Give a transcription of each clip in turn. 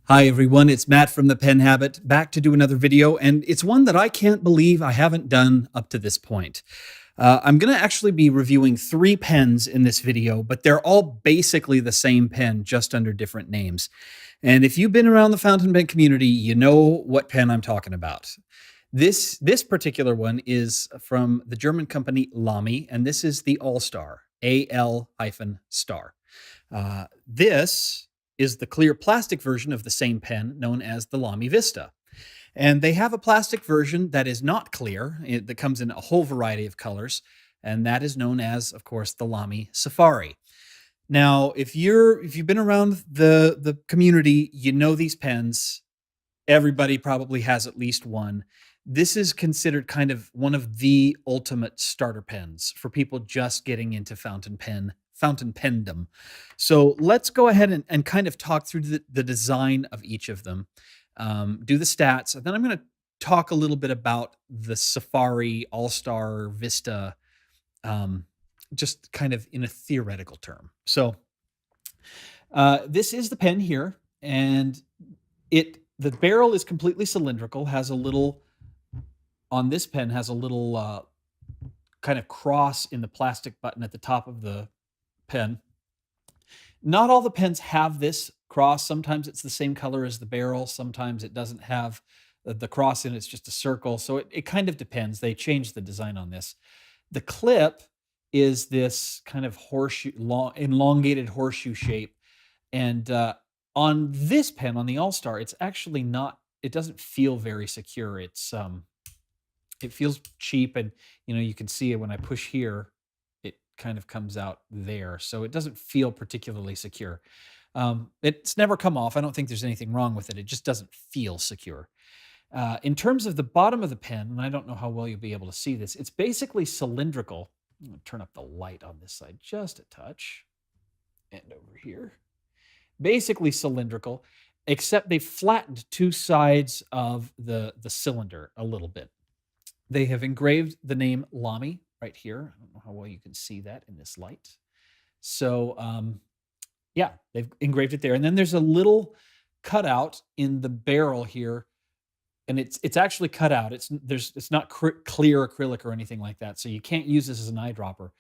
Hi everyone, it's Matt from the Pen Habit, back to do another video, and it's one that I can't believe I haven't done up to this point. I'm going to actually be reviewing three pens in this video, but they're all basically the same pen, just under different names. And if you've been around the fountain pen community, you know what pen I'm talking about. This particular one is from the German company Lamy, and this is the All-Star, AL-star. This is the clear plastic version of the same pen known as the Lamy Vista. And they have a plastic version that is not clear, that comes in a whole variety of colors, and that is known as, of course, the Lamy Safari. Now, if you've been around the community, you know these pens. Everybody probably has at least one. This is considered kind of one of the ultimate starter pens for people just getting into fountain pendom. So let's go ahead and kind of talk through the design of each of them, do the stats, and then I'm going to talk a little bit about the Safari All-Star Vista, just kind of in a theoretical term. So this is the pen here, and the barrel is completely cylindrical, has a little, on this pen, has a little kind of cross in the plastic button at the top of the pen. Not all the pens have this cross. Sometimes it's the same color as the barrel. Sometimes it doesn't have the cross in it. It's just a circle. So it kind of depends. They changed the design on this. The clip is this kind of horseshoe, elongated horseshoe shape. And on this pen, on the All-Star, it's actually not, it doesn't feel very secure. It feels cheap, and you can see it when I push here, it kind of comes out there. So it doesn't feel particularly secure. It's never come off. I don't think there's anything wrong with it. It just doesn't feel secure. In terms of the bottom of the pen, and I don't know how well you'll be able to see this, it's basically cylindrical. I'm going to turn up the light on this side just a touch. And over here. Basically cylindrical, except they flattened two sides of the cylinder a little bit. They have engraved the name Lamy right here. I don't know how well you can see that in this light. So yeah, they've engraved it there. And then there's a little cutout in the barrel here, and it's actually cut out. It's not clear acrylic or anything like that, so you can't use this as an eyedropper,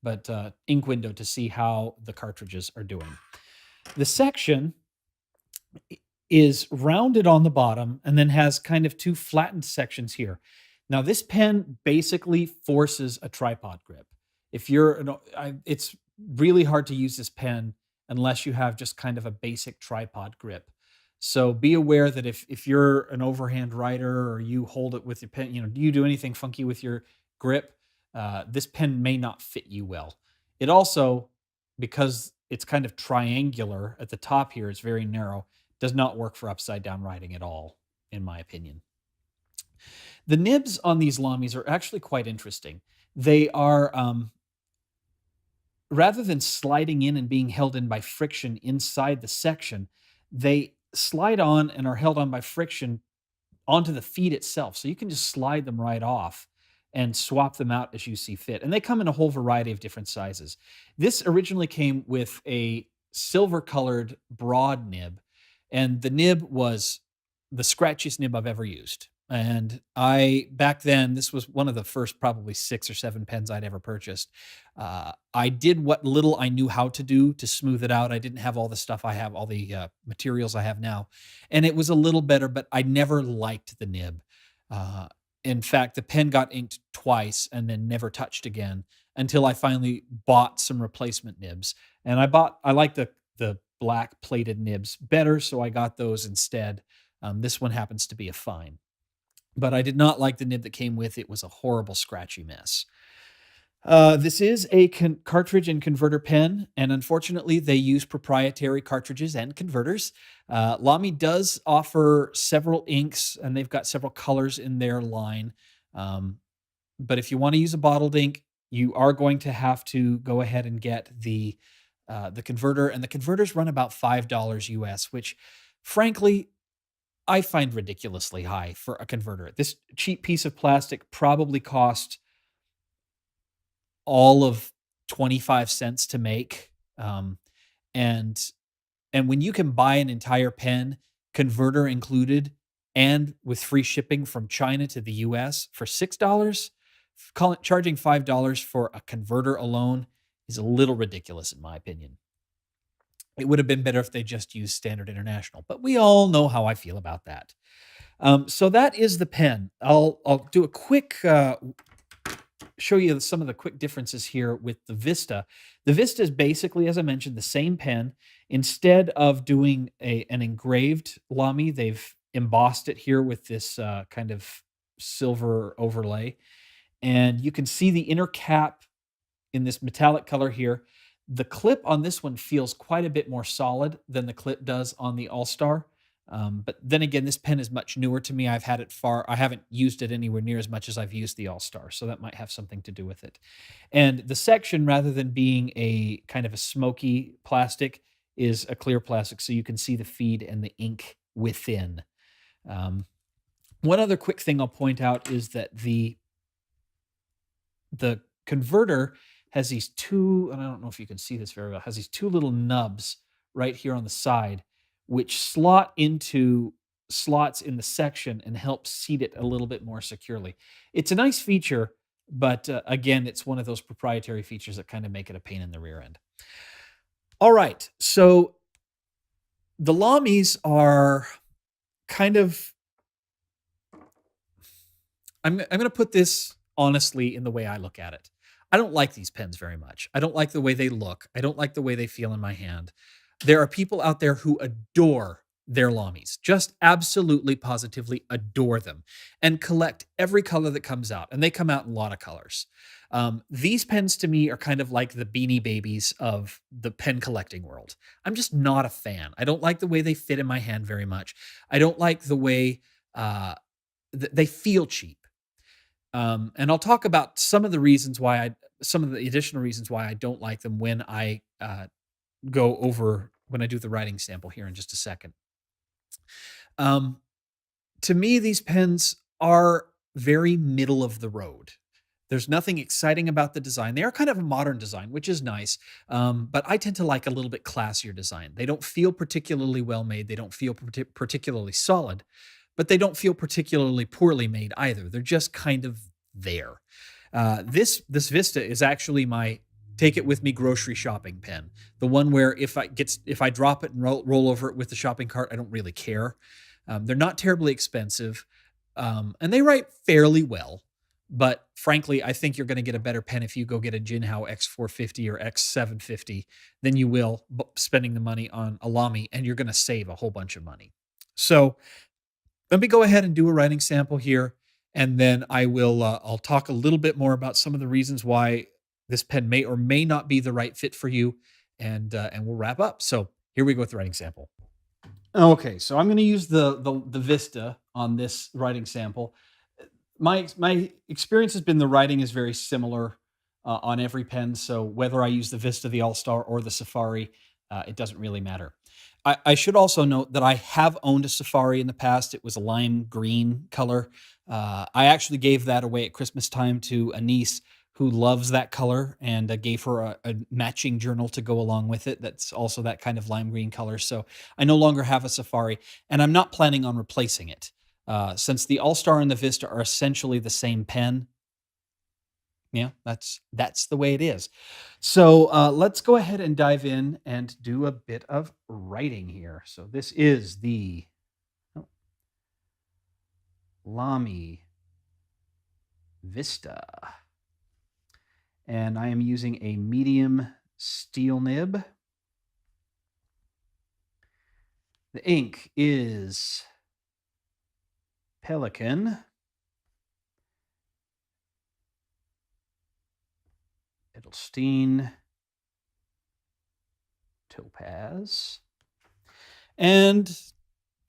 but ink window to see how the cartridges are doing. The section is rounded on the bottom and then has kind of two flattened sections here. Now, this pen basically forces a tripod grip. It's really hard to use this pen unless you have just kind of a basic tripod grip. So be aware that if you're an overhand writer, or you hold it with your pen, you do anything funky with your grip, this pen may not fit you well. It also, because it's kind of triangular at the top here, it's very narrow, does not work for upside down writing at all, in my opinion. The nibs on these Lamys are actually quite interesting. They are, rather than sliding in and being held in by friction inside the section, they slide on and are held on by friction onto the feed itself. So you can just slide them right off and swap them out as you see fit. And they come in a whole variety of different sizes. This originally came with a silver colored broad nib, and the nib was the scratchiest nib I've ever used. And back then, this was one of the first probably 6 or 7 pens I'd ever purchased. I did what little I knew how to do to smooth it out. I didn't have all the stuff I have, all the materials I have now. And it was a little better, but I never liked the nib. In fact, the pen got inked twice and then never touched again until I finally bought some replacement nibs. And I like the black plated nibs better, so I got those instead. This one happens to be a fine. But I did not like the nib that came with it. It was a horrible, scratchy mess. This is a cartridge and converter pen, and unfortunately, they use proprietary cartridges and converters. Lamy does offer several inks, and they've got several colors in their line. But if you want to use a bottled ink, you are going to have to go ahead and get the converter, and the converters run about $5 US, which, frankly, I find ridiculously high for a converter. This cheap piece of plastic probably cost all of 25 cents to make. And when you can buy an entire pen converter included, and with free shipping from China to the US for $6, charging $5 for a converter alone is a little ridiculous in my opinion. It would have been better if they just used standard international, but we all know how I feel about that. So that is the pen. I'll do a quick show you some of the quick differences here with the Vista. The Vista is basically, as I mentioned, the same pen. Instead of doing an engraved Lamy, they've embossed it here with this kind of silver overlay. And you can see the inner cap in this metallic color here. The clip on this one feels quite a bit more solid than the clip does on the All-Star. But then again, this pen is much newer to me. I haven't used it anywhere near as much as I've used the All-Star, so that might have something to do with it. And the section, rather than being a kind of a smoky plastic, is a clear plastic, so you can see the feed and the ink within. One other quick thing I'll point out is that the converter has these two, and I don't know if you can see this very well, has these two little nubs right here on the side, which slot into slots in the section and help seat it a little bit more securely. It's a nice feature, but again, it's one of those proprietary features that kind of make it a pain in the rear end. All right, so the Lamys are kind of, I'm going to put this honestly in the way I look at it. I don't like these pens very much. I don't like the way they look. I don't like the way they feel in my hand. There are people out there who adore their Lamys, just absolutely positively adore them and collect every color that comes out. And they come out in a lot of colors. These pens to me are kind of like the Beanie Babies of the pen collecting world. I'm just not a fan. I don't like the way they fit in my hand very much. I don't like the way they feel cheap. And I'll talk about some of the additional reasons why I don't like them when I when I do the writing sample here in just a second. To me, these pens are very middle of the road. There's nothing exciting about the design. They are kind of a modern design, which is nice, but I tend to like a little bit classier design. They don't feel particularly well made. They don't feel particularly solid, but they don't feel particularly poorly made either. They're just kind of there. This Vista is actually my take it with me grocery shopping pen. The one where if I drop it and roll over it with the shopping cart, I don't really care. They're not terribly expensive, and they write fairly well. But frankly, I think you're going to get a better pen if you go get a Jinhao X450 or X750 than you will spending the money on a Lamy, and you're going to save a whole bunch of money. So let me go ahead and do a writing sample here, and then I'll talk a little bit more about some of the reasons why this pen may or may not be the right fit for you, and we'll wrap up. So here we go with the writing sample. Okay, so I'm going to use the Vista on this writing sample. My experience has been the writing is very similar on every pen. So whether I use the Vista, the All-Star, or the Safari, it doesn't really matter. I should also note that I have owned a Safari in the past. It was a lime green color. I actually gave that away at Christmas time to a niece who loves that color and gave her a matching journal to go along with it. That's also that kind of lime green color. So I no longer have a Safari, and I'm not planning on replacing it. Since the All-Star and the Vista are essentially the same pen, yeah, that's the way it is. So let's go ahead and dive in and do a bit of writing here. So this is the Lamy Vista, and I am using a medium steel nib. The ink is Pelican. Edelstein, Topaz, and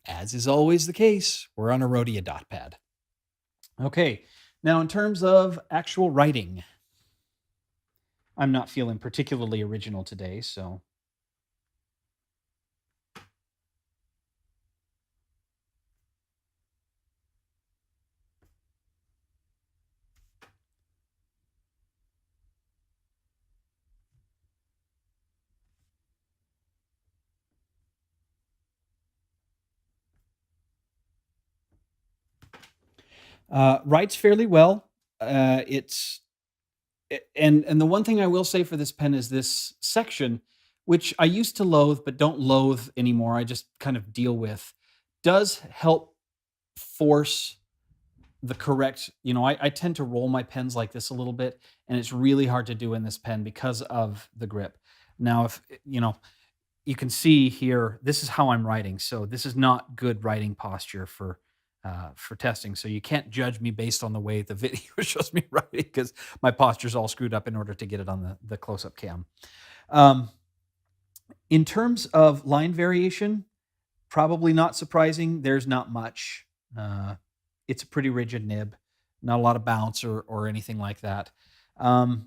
as is always the case, we're on a Rhodia dot pad. Okay, now in terms of actual writing, I'm not feeling particularly original today, so Writes fairly well. It's and the one thing I will say for this pen is this section, which I used to loathe but don't loathe anymore. I just kind of deal with, does help force the correct. I tend to roll my pens like this a little bit, and it's really hard to do in this pen because of the grip. Now, if you can see here, this is how I'm writing. So this is not good writing posture for testing. So you can't judge me based on the way the video shows me writing because my posture's all screwed up in order to get it on the close-up cam. Um, in terms of line variation, probably not surprising. There's not much. It's a pretty rigid nib, not a lot of bounce or anything like that. I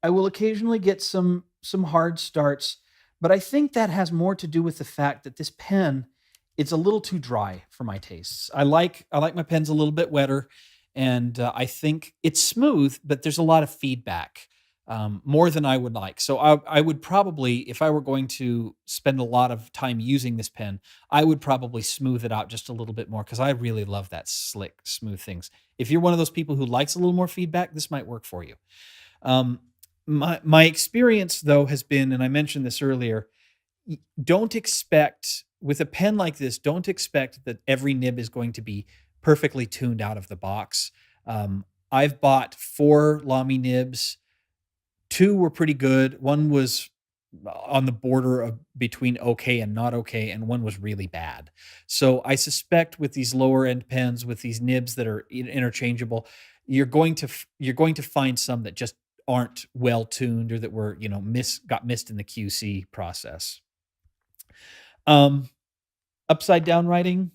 will occasionally get some hard starts, but I think that has more to do with the fact that this pen, it's a little too dry for my tastes. I like my pens a little bit wetter, and I think it's smooth, but there's a lot of feedback, more than I would like. So I would probably, if I were going to spend a lot of time using this pen, I would probably smooth it out just a little bit more because I really love that slick, smooth things. If you're one of those people who likes a little more feedback, this might work for you. Um, my experience though has been, and I mentioned this earlier, don't expect with a pen like this, don't expect that every nib is going to be perfectly tuned out of the box. I've bought 4 Lamy nibs. 2 were pretty good. One was on the border of between okay and not okay, and one was really bad. So I suspect with these lower end pens, with these nibs that are interchangeable, you're going to find some that just aren't well tuned or that were got missed in the QC process. Um, Upside down writing,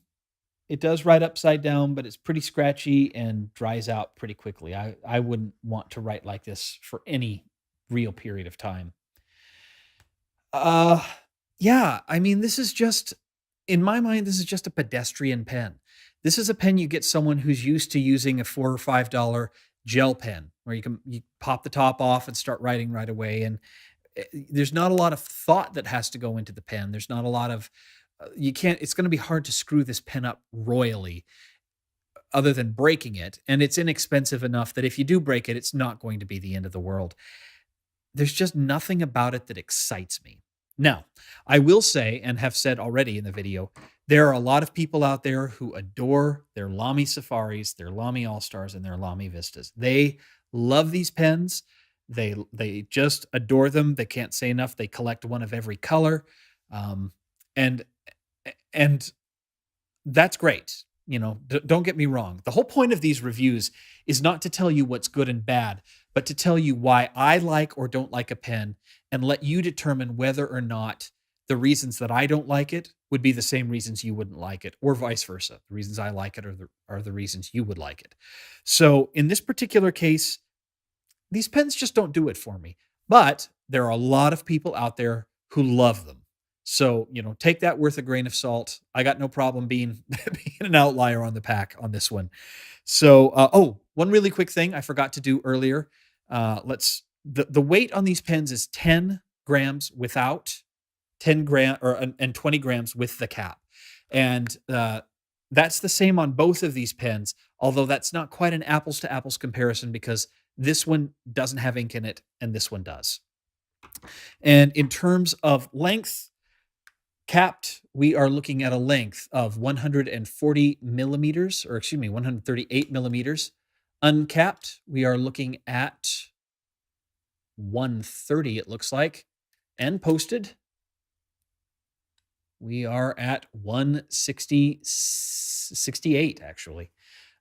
it does write upside down, but it's pretty scratchy and dries out pretty quickly. I wouldn't want to write like this for any real period of time. Uh, yeah, I mean, this is just in my mind, this is just a pedestrian pen. This is a pen you get someone who's used to using a $4 or $5 gel pen where you pop the top off and start writing right away. And there's not a lot of thought that has to go into the pen. There's not a lot of you can't. It's going to be hard to screw this pen up royally, other than breaking it. And it's inexpensive enough that if you do break it, it's not going to be the end of the world. There's just nothing about it that excites me. Now, I will say, and have said already in the video, there are a lot of people out there who adore their Lamy Safaris, their Lamy All-Stars, and their Lamy Vistas. They love these pens. They just adore them. They can't say enough. They collect one of every color. Um, and and that's great. Don't get me wrong. The whole point of these reviews is not to tell you what's good and bad, but to tell you why I like or don't like a pen and let you determine whether or not the reasons that I don't like it would be the same reasons you wouldn't like it, or vice versa. The reasons I like it are the reasons you would like it. So in this particular case, these pens just don't do it for me. But there are a lot of people out there who love them. So, take that with a grain of salt. I got no problem being, being an outlier on the pack on this one. So, one really quick thing I forgot to do earlier. The weight on these pens is 10 grams without, 10 gram and 20 grams with the cap. And that's the same on both of these pens, although that's not quite an apples to apples comparison because this one doesn't have ink in it and this one does. And in terms of length, capped, we are looking at a length of 140 millimeters, or excuse me, 138 millimeters. Uncapped, we are looking at 130, it looks like. And posted, we are at 168, actually.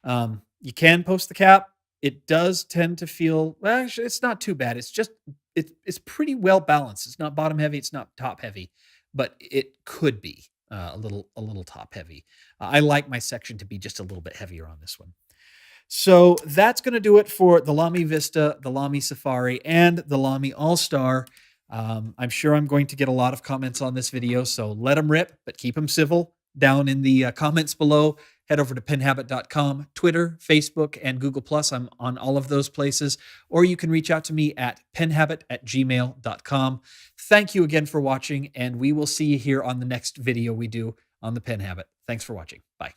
You can post the cap. It does tend to feel, well, actually, it's not too bad. It's pretty well balanced. It's not bottom heavy. It's not top heavy, but it could be a little top heavy. I like my section to be just a little bit heavier on this one. So that's going to do it for the Lamy Vista, the Lamy Safari, and the Lamy All-Star. I'm sure I'm going to get a lot of comments on this video, so let them rip, but keep them civil down in the comments below. Head over to penhabit.com, Twitter, Facebook, and Google+. I'm on all of those places. Or you can reach out to me at penhabit@gmail.com. Thank you again for watching, and we will see you here on the next video we do on the Pen Habit. Thanks for watching. Bye.